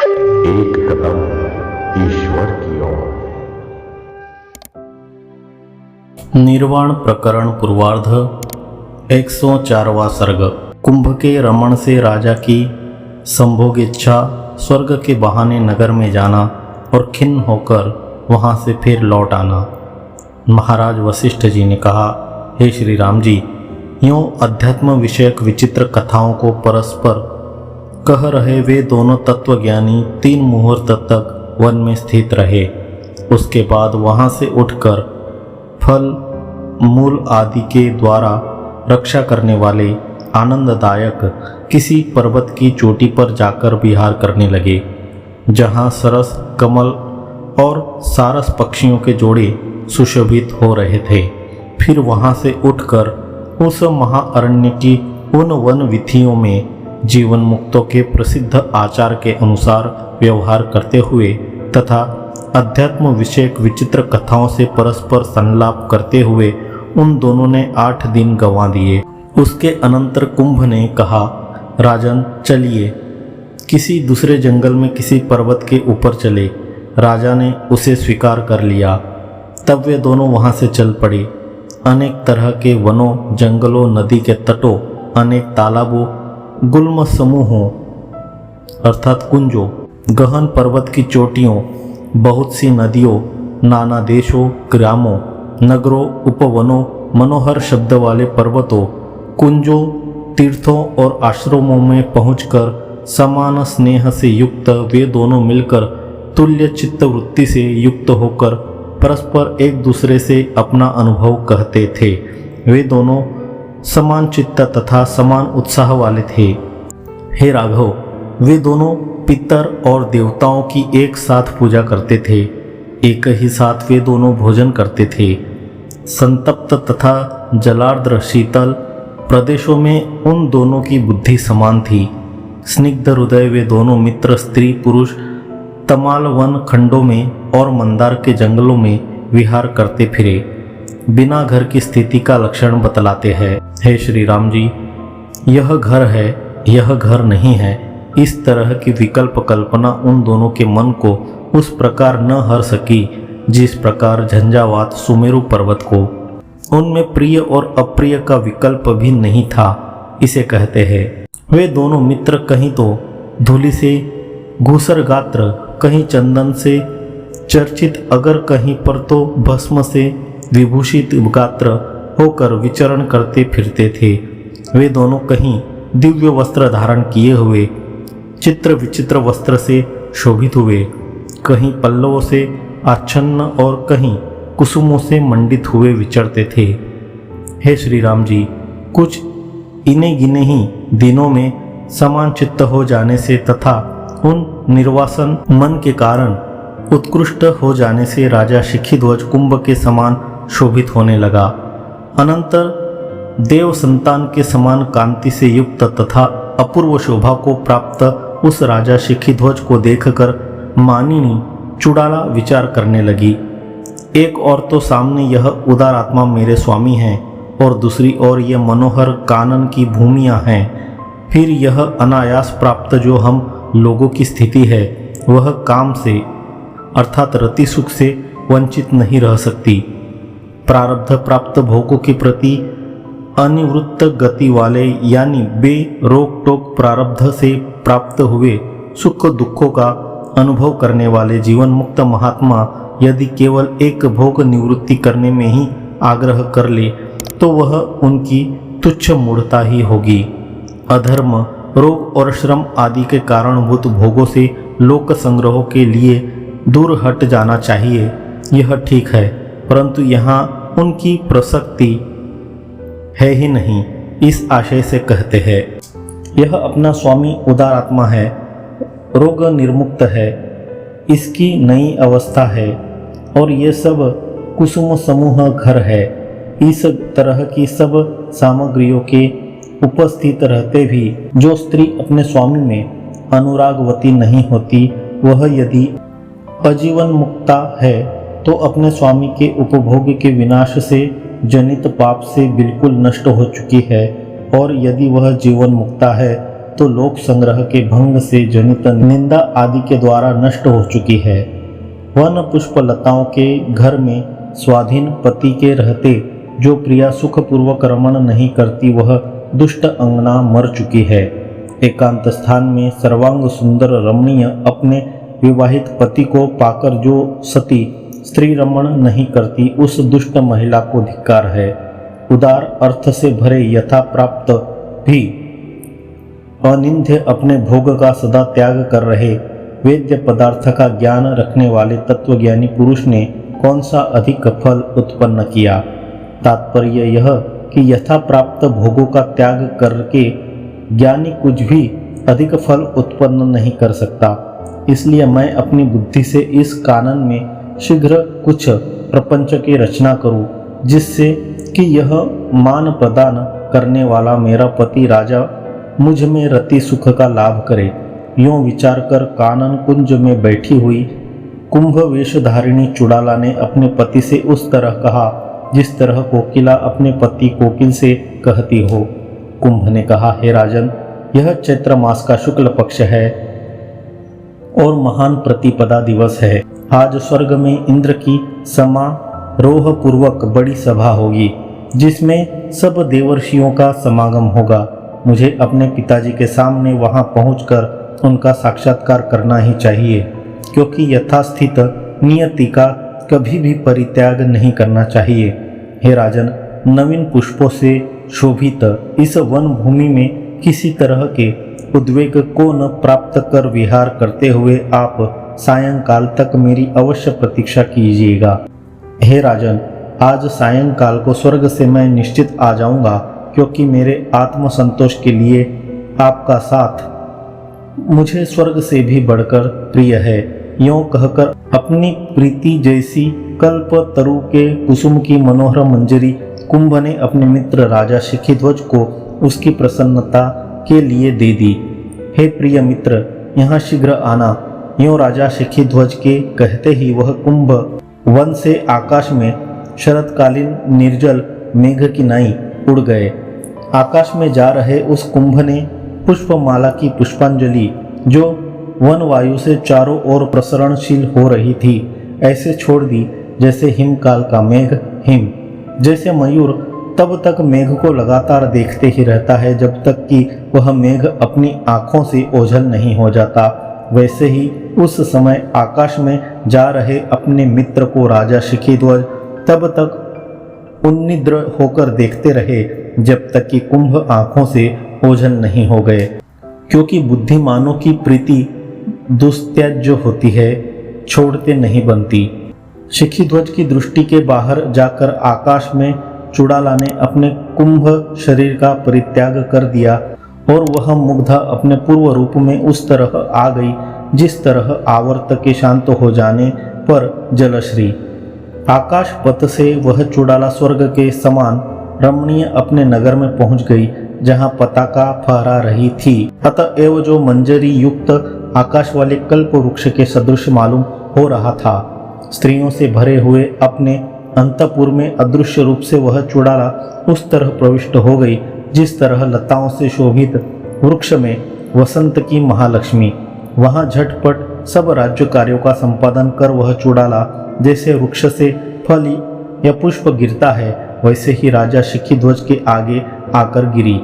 एक कदम ईश्वर की ओर। निर्वाण प्रकरण पूर्वार्ध 104वां सर्ग। कुंभ के रमण से राजा की संभोग इच्छा, स्वर्ग के बहाने नगर में जाना और खिन्न होकर वहां से फिर लौट आना। महाराज वशिष्ठ जी ने कहा, हे श्री राम जी, यों अध्यात्म विषयक विचित्र कथाओं को परस्पर कह रहे वे दोनों तत्वज्ञानी 3 मुहूर्त तक वन में स्थित रहे। उसके बाद वहां से उठकर फल मूल आदि के द्वारा रक्षा करने वाले आनंददायक किसी पर्वत की चोटी पर जाकर विहार करने लगे, जहां सरस कमल और सारस पक्षियों के जोड़े सुशोभित हो रहे थे। फिर वहां से उठकर उस महाअरण्य की उन वन विधियों में जीवन मुक्तों के प्रसिद्ध आचार के अनुसार व्यवहार करते हुए तथा अध्यात्म विषयक विचित्र कथाओं से परस्पर संलाप करते हुए उन दोनों ने 8 दिन गंवा दिए। उसके अनंतर कुंभ ने कहा, राजन चलिए किसी दूसरे जंगल में किसी पर्वत के ऊपर चले। राजा ने उसे स्वीकार कर लिया। तब वे दोनों वहां से चल पड़े। अनेक तरह के वनों, जंगलों, नदी के तटों, अनेक तालाबों, गुल्म समूहों अर्थात कुंजों, गहन पर्वत की चोटियों, बहुत सी नदियों, नाना देशों, ग्रामों, नगरों, उपवनों, मनोहर शब्द वाले पर्वतों, कुंजों, तीर्थों और आश्रमों में पहुंचकर समान स्नेह से युक्त वे दोनों मिलकर तुल्य चित्त वृत्ति से युक्त होकर परस्पर एक दूसरे से अपना अनुभव कहते थे। वे दोनों समान चित्त तथा समान उत्साह वाले थे। हे राघव, वे दोनों पितर और देवताओं की एक साथ पूजा करते थे। एक ही साथ वे दोनों भोजन करते थे। संतप्त तथा जलार्द्र शीतल प्रदेशों में उन दोनों की बुद्धि समान थी। स्निग्ध हृदय वे दोनों मित्र स्त्री पुरुष तमाल वन खंडों में और मंदार के जंगलों में विहार करते फिरे, बिना घर की स्थिति का लक्षण बतलाते हैं। हे श्री राम जी, यह घर है, यह घर नहीं है, इस तरह की विकल्प कल्पना उन दोनों के मन को उस प्रकार न हर सकी जिस प्रकार झंझावात सुमेरु पर्वत को। उनमें प्रिय और अप्रिय का विकल्प भी नहीं था, इसे कहते हैं। वे दोनों मित्र कहीं तो धूलि से घूसर गात्र, कहीं चंदन से चर्चित, अगर कहीं पर तो भस्म से विभूषित गात्र होकर विचरण करते फिरते थे। वे दोनों कहीं दिव्य वस्त्र धारण किए हुए चित्र विचित्र वस्त्र से शोभित हुए, कहीं पल्लवों से आच्छन्न और कहीं कुसुमों से मंडित हुए विचरते थे। हे श्री राम जी, कुछ इने गिने ही दिनों में समान चित्त हो जाने से तथा उन निर्वासन मन के कारण उत्कृष्ट हो जाने से राजा शिखिध्वज कुंभ के समान शोभित होने लगा। अनंतर देव संतान के समान कांति से युक्त तथा अपूर्व शोभा को प्राप्त उस राजा शिखिध्वज को देखकर मानिनी चुड़ाला विचार करने लगी। एक और तो सामने यह उदार आत्मा मेरे स्वामी हैं और दूसरी ओर यह मनोहर कानन की भूमियां हैं। फिर यह अनायास प्राप्त जो हम लोगों की स्थिति है वह काम से अर्थात रति सुख से वंचित नहीं रह सकती। प्रारब्ध प्राप्त भोगों के प्रति अनिवृत्त गति वाले यानी बे रोक टोक प्रारब्ध से प्राप्त हुए सुख दुखों का अनुभव करने वाले जीवन मुक्त महात्मा यदि केवल एक भोग निवृत्ति करने में ही आग्रह कर ले तो वह उनकी तुच्छ मूढ़ता ही होगी। अधर्म, रोग और श्रम आदि के कारणभूत भोगों से लोक संग्रहों के लिए दूर हट जाना चाहिए, यह ठीक है, परंतु यहाँ उनकी प्रसक्ति है ही नहीं, इस आशय से कहते हैं। यह अपना स्वामी उदार आत्मा है, रोग निर्मुक्त है, इसकी नई अवस्था है और ये सब कुसुम समूह घर है। इस तरह की सब सामग्रियों के उपस्थित रहते भी जो स्त्री अपने स्वामी में अनुरागवती नहीं होती वह यदि अजीवन मुक्ता है तो अपने स्वामी के उपभोग के विनाश से जनित पाप से बिल्कुल नष्ट हो चुकी है, और यदि वह जीवन मुक्ता है तो लोक संग्रह के भंग से जनित निंदा आदि के द्वारा नष्ट हो चुकी है। वन पुष्प लताओं के घर में स्वाधीन पति के रहते जो प्रिया सुखपूर्वक रमण नहीं करती वह दुष्ट अंगना मर चुकी है। एकांत स्थान में सर्वांग सुंदर रमणीय अपने विवाहित पति को पाकर जो सती स्त्री रमण नहीं करती उस दुष्ट महिला को धिक्कार है। उदार अर्थ से भरे यथा प्राप्त भी अनिंद्य अपने भोग का सदा त्याग कर रहे वेद्य पदार्थ का ज्ञान रखने वाले तत्वज्ञानी पुरुष ने कौन सा अधिक फल उत्पन्न किया। तात्पर्य यह कि यथा प्राप्त भोगों का त्याग करके ज्ञानी कुछ भी अधिक फल उत्पन्न नहीं कर सकता। इसलिए मैं अपनी बुद्धि से इस कानन में शीघ्र कुछ प्रपंच की रचना करूं, जिससे कि यह मान प्रदान करने वाला मेरा पति राजा मुझ में रति सुख का लाभ करे। यूं विचार कर कानन कुंज में बैठी हुई कुंभ वेशधारिणी चुड़ाला ने अपने पति से उस तरह कहा जिस तरह कोकिला अपने पति कोकिल से कहती हो। कुंभ ने कहा, हे राजन, यह चैत्र मास का शुक्ल पक्ष है और महान प्रतिपदा दिवस है। आज स्वर्ग में इंद्र की समारोह पूर्वक बड़ी सभा होगी जिसमें सब देवर्षियों का समागम होगा। मुझे अपने पिताजी के सामने वहां पहुंचकर उनका साक्षात्कार करना ही चाहिए, क्योंकि यथास्थित नियति का कभी भी परित्याग नहीं करना चाहिए। हे राजन, नवीन पुष्पों से शोभित इस वन भूमि में किसी तरह के उद्वेग को न प्राप्त कर विहार करते हुए आप सायंकाल तक मेरी अवश्य प्रतीक्षा कीजिएगा। हे राजन, आज सायंकाल को स्वर्ग से मैं निश्चित आ जाऊंगा, क्योंकि मेरे आत्मसंतोष के लिए आपका साथ मुझे स्वर्ग से भी बढ़कर प्रिय है। यूं कहकर अपनी प्रीति जैसी कल्प तरु के कुसुम की मनोहर मंजरी कुंभ ने अपने मित्र राजा शिखीध्वज को उसकी प्रसन्नता के लिए दे दी। हे प्रिय मित्र, यहाँ शीघ्र आना। यूं राजा शिखीध्वज के कहते ही वह कुंभ वन से आकाश में शरतकालीन निर्जल मेघ की नाई उड़ गए। आकाश में जा रहे उस कुंभ ने पुष्पमाला की पुष्पांजलि जो वन वायु से चारों ओर प्रसरणशील हो रही थी ऐसे छोड़ दी जैसे हिमकाल का मेघ हिम। जैसे मयूर तब तक मेघ को लगातार देखते ही रहता है जब तक कि वह मेघ अपनी आँखों से ओझल नहीं हो जाता, वैसे ही उस समय आकाश में जा रहे अपने मित्र को राजा शिखीध्वज तब तक उन्निद्र होकर देखते रहे जब तक कि कुंभ आँखों से ओझल नहीं हो गए। क्योंकि बुद्धिमानों की प्रीति दुस्त्यज्य होती है, छोड़ते नहीं बनती। शिखीध्वज की दृष्टि के बाहर जाकर आकाश में चुड़ाला ने अपने कुंभ शरीर का परित्याग कर दिया और वह मुग्धा अपने पूर्व रूप में उस तरह आ गई जिस तरह आवर्त के शांत हो जाने पर जलश्री। आकाश पथ से वह चुड़ाला स्वर्ग के समान रमणीय अपने नगर में पहुंच गई जहां पताका फहरा रही थी। अतएव जो मंजरी युक्त आकाश वाले कल्प वृक्ष के सदृश मालूम हो रहा था। स्त्रियों से भरे हुए अपने अंतपुर में अदृश्य रूप से वह चुड़ाला उस तरह प्रविष्ट हो गई जिस तरह लताओं से शोभित वृक्ष में वसंत की महालक्ष्मी। वहां झटपट सब राज्य कार्यों का संपादन कर वह चुड़ाला जैसे वृक्ष से फल या पुष्प गिरता है वैसे ही राजा शिखीध्वज के आगे आकर गिरी।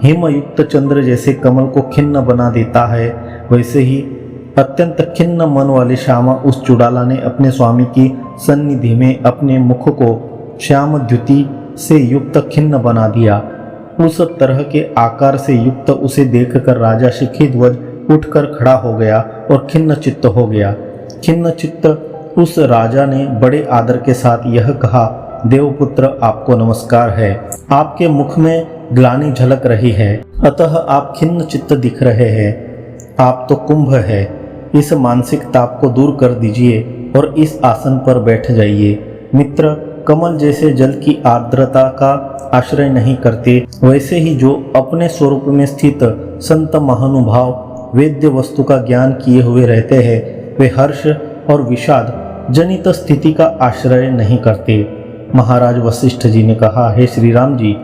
हिमयुक्त चंद्र जैसे कमल को खिन्न बना देता है वैसे ही अत्यंत खिन्न मन वाली श्यामा उस चुड़ाला ने अपने स्वामी की सन्निधि में अपने मुख को श्याम द्युति से युक्त खिन्न बना दिया। उस तरह के आकार से युक्त उसे देखकर राजा शिखीध्वज उठकर खड़ा हो गया और खिन्न चित्त हो गया। खिन्न चित्त उस राजा ने बड़े आदर के साथ यह कहा, देवपुत्र आपको नमस्कार है। आपके मुख में ग्लानि झलक रही है, अतः आप खिन्न चित्त दिख रहे हैं। आप तो कुंभ है, इस मानसिक ताप को दूर कर दीजिए और इस आसन पर बैठ जाइए। मित्र, कमल जैसे जल की आर्द्रता का आश्रय नहीं करते वैसे ही जो अपने स्वरूप में स्थित संत महानुभाव वेद्य वस्तु का ज्ञान किए हुए रहते हैं वे हर्ष और विषाद जनित स्थिति का आश्रय नहीं करते। महाराज वशिष्ठ जी ने कहा, हे श्री राम जी,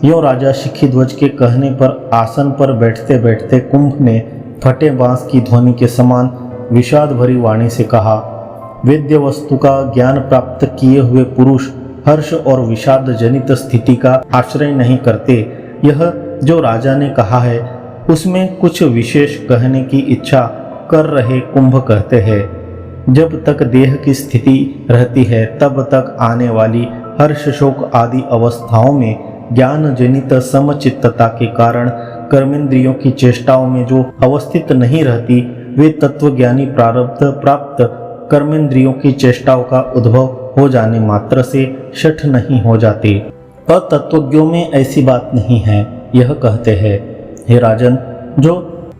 यों राजा शिखीध्वज के कहने पर आसन पर बैठते बैठते कुंभ ने फटे बांस की ध्वनि के समान विषाद भरी वाणी से कहा, वेद्य वस्तु का ज्ञान प्राप्त किए हुए पुरुष हर्ष और विषाद जनित स्थिति का आश्रय नहीं करते। यह जो राजा ने कहा है उसमें कुछ विशेष कहने की इच्छा कर रहे कुंभ कहते हैं। जब तक देह की स्थिति रहती है तब तक आने वाली हर्ष शोक आदि अवस्थाओं में ज्ञान जनित समचित्तता के कारण कर्मेंद्रियों की चेष्टाओं में जो अवस्थित नहीं रहती वे तत्वज्ञानी प्रारब्ध प्राप्त कर्मेंद्रियों की चेष्टाओं का उद्भव हो जाने मात्र से शठ नहीं हो जाते। अतत्वज्ञों में ऐसी बात नहीं है। यह कहते हैं, हे राजन, जो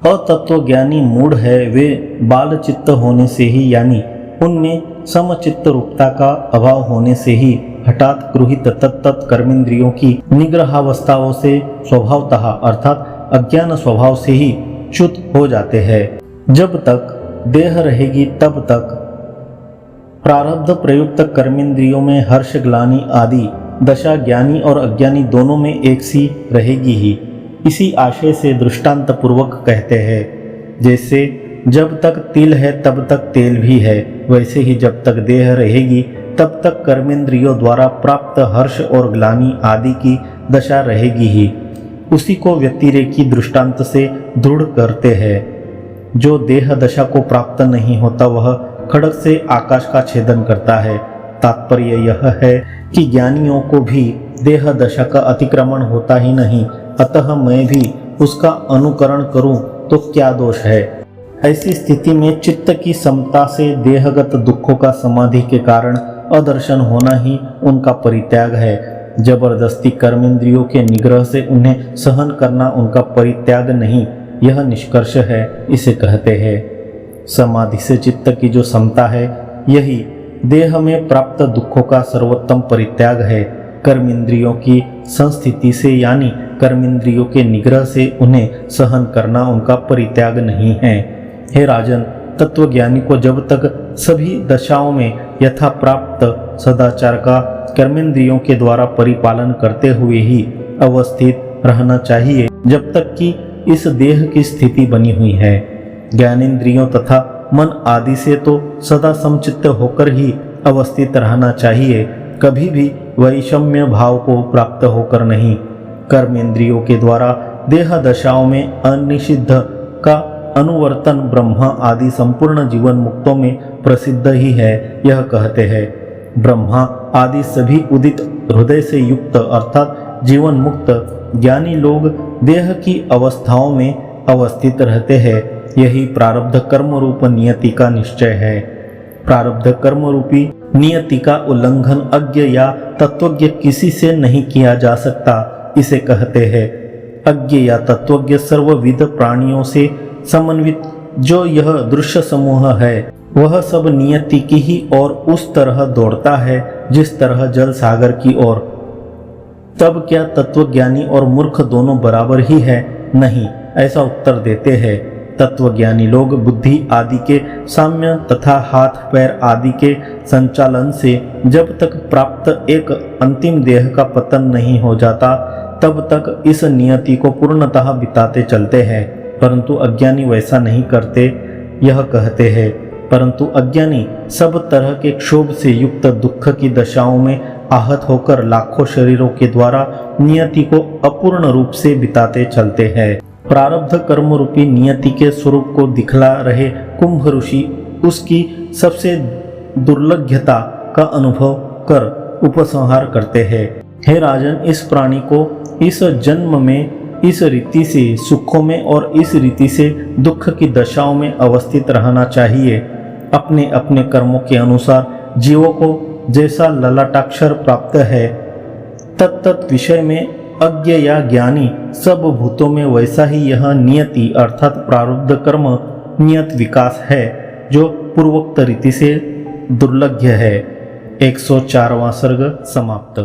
अतत्वज्ञानी मूढ़ है वे बाल चित्त होने से ही यानी उनमें समचित्त रूपता का अभाव होने से ही हठात गृहित तत्त कर्मेंद्रियों की निग्रहावस्थाओं से स्वभावतः अर्थात अज्ञान स्वभाव से ही च्युत हो जाते हैं। जब तक देह रहेगी तब तक प्रारब्ध प्रयुक्त कर्मेंद्रियों में हर्ष ग्लानि आदि दशा ज्ञानी और अज्ञानी दोनों में एक सी रहेगी ही। इसी आशय से दृष्टांत पूर्वक कहते हैं, जैसे जब तक तिल है तब तक तेल भी है, वैसे ही जब तक देह रहेगी तब तक कर्मेंद्रियों द्वारा प्राप्त हर्ष और ग्लानि आदि की दशा रहेगी ही। उसी को व्यतिरेकी दृष्टांत से दृढ़ करते हैं। जो देह दशा को प्राप्त नहीं होता वह खड्ग से आकाश का छेदन करता है। तात्पर्य यह है कि ज्ञानियों को भी देह दशा का अतिक्रमण होता ही नहीं, अतः मैं भी उसका अनुकरण करूं तो क्या दोष है। ऐसी स्थिति में चित्त की समता से देहगत दुखों का समाधि के कारण अदर्शन होना ही उनका परित्याग है। जबरदस्ती कर्मेंद्रियों के निग्रह से उन्हें सहन करना उनका परित्याग नहीं, यह निष्कर्ष है। इसे कहते हैं समाधि से चित्त की जो समता है यही देह में प्राप्त दुखों का सर्वोत्तम परित्याग है। कर्मेंद्रियों की संस्थिति से यानी कर्मेंद्रियों के निग्रह से उन्हें सहन करना उनका परित्याग नहीं है। हे राजन, तत्वज्ञानी को जब तक सभी दशाओं में यथा प्राप्त सदाचार का कर्मेंद्रियों के द्वारा परिपालन करते हुए ही अवस्थित रहना चाहिए जब तक कि इस देह की स्थिति बनी हुई है। ज्ञानेंद्रियों तथा मन आदि से तो सदा समचित्त होकर ही अवस्थित रहना चाहिए, कभी भी वैषम्य भाव को प्राप्त होकर नहीं। कर्मेंद्रियों के द्वारा देह दशाओं में अनिषिद्ध का अनुवर्तन ब्रह्मा आदि संपूर्ण जीवन मुक्तों में प्रसिद्ध ही है। यह कहते हैं, ब्रह्मा आदि सभी उदित हृदय से युक्त अर्थात जीवन मुक्त ज्ञानी लोग देह की अवस्थाओं में अवस्थित रहते हैं। यही प्रारब्ध कर्म रूप नियति का निश्चय है। प्रारब्ध कर्म रूपी नियति का उल्लंघन अज्ञ या तत्वज्ञ किसी से नहीं किया जा सकता। इसे कहते हैं, अज्ञ या तत्वज्ञ सर्वविध प्राणियों से समन्वित जो यह दृश्य समूह है वह सब नियति की ही ओर उस तरह दौड़ता है जिस तरह जल सागर की ओर। तब क्या तत्वज्ञानी और मूर्ख दोनों बराबर ही है? नहीं, ऐसा उत्तर देते हैं। तत्वज्ञानी लोग बुद्धि आदि के साम्य तथा हाथ पैर आदि के संचालन से जब तक प्राप्त एक अंतिम देह का पतन नहीं हो जाता तब तक इस नियति को पूर्णतः बिताते चलते हैं, परंतु अज्ञानी वैसा नहीं करते। यह कहते हैं, परंतु अज्ञानी सब तरह के क्षोभ से युक्त दुख की दशाओं में आहत होकर लाखों शरीरों के द्वारा नियति को अपूर्ण रूप से बिताते चलते हैं। प्रारब्ध कर्म रूपी नियति के स्वरूप को दिखला रहे कुंभ ऋषि उसकी सबसे दुर्लभ्यता का अनुभव कर उपसंहार करते हैं। हे राजन, इस प्राणी को इस जन्म में इस रीति से सुखों में और इस रीति से दुख की दशाओं में अवस्थित रहना चाहिए। अपने अपने कर्मों के अनुसार जीवों को जैसा ललाटाक्षर प्राप्त है तत्त विषय में अज्ञ या ज्ञानी सब भूतों में वैसा ही यह नियति अर्थात प्रारब्ध कर्म नियत विकास है जो पूर्वोक्त रीति से दुर्लभ्य है। 104वां सर्ग समाप्त।